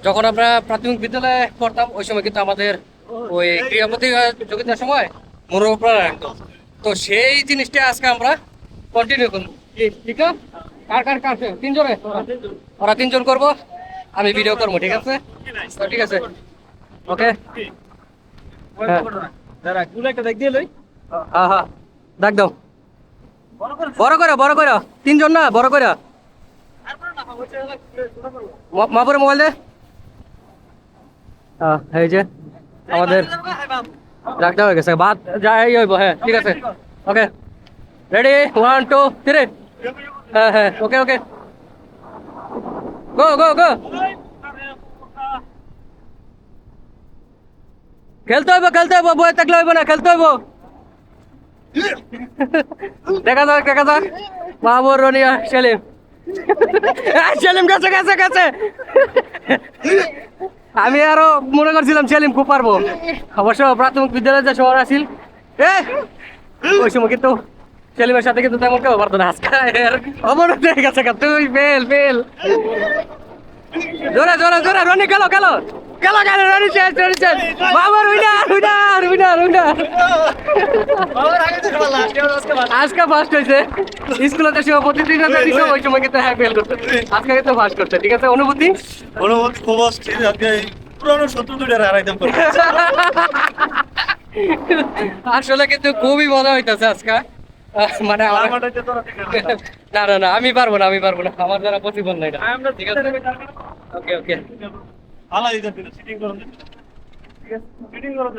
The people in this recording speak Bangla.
যখন আমরা প্রাথমিক বিদ্যালয়ে পড়তাম ওই সময় কিন্তু আমাদের ওই ক্রীড়া প্রতিযোগিতার সময় মনোপ্রাণ রাখতো। তো সেই জিনিসটা আজকে আমরা কন্টিনিউ করবো। ঠিক আছে, কার কার কার তিনজনে ওরা তিনজন করবো, আমি ভিডিও করবো। ঠিক আছে, তো ঠিক আছে, ওকে। হ্যাঁ হ্যাঁ হ্যাঁ, ডাক দাও। বড় করে তিনজন না, বড় করে মাপুরে মোবাইল দে। এই যে আমাদের ডাকতে হয়ে গেছে, ভাত যাই হইব। হ্যাঁ ঠিক আছে, ওকে, রেডি, 1 2 3। হ্যাঁ হ্যাঁ, ওকে ওকে, গো গো গো। খেলতে হইব, বয়ে থাকলে হইব না, খেলতে হইব। দেখা যাক মাহবুব, রনিয়া, সেলিম। সেলিম গেছে গেছে গেছে। আমি আরো মনে করছিলাম সেলিম খুব পারবো। অবশ্য প্রাথমিক বিদ্যালয়ে যে শহর আছিল এ, ওই সময় কিন্তু সেলিমের সাথে কিন্তু তেমন কেউ পারতো না। আজকে অবরোধ হয়ে গেছে, তুই ফেল ফেল। জোরে জোরে জোরে, রনি গেল গেল গেল গেল, রনি শেষ, রনি শেষ। বাবা উইনার উইনার উইনার উইনার। আজকে ফার্স্ট হয়েছে। স্কুলের সময় প্রতিদিন দিছে, ওই সময় কিন্তু হ্যাঁ ফেল করছে, আজকে কিন্তু ফার্স্ট করছে। ঠিক আছে, অনুভূতি? অনুভূতি খুব অস্থির। আজকে পুরনো শত্রু দুইটা হারাইতাম পারি। আসলে কিন্তু খুবই মজা হইতেছে আজকে। মানে না না না, আমি পারবো না, আমি পারবো না, আমার দ্বারা পসিবল না এটা। ঠিক আছে, ওকে ওকে। আলাই দিতে সিটিং করুন। ঠিক আছে, সিটিং করুন।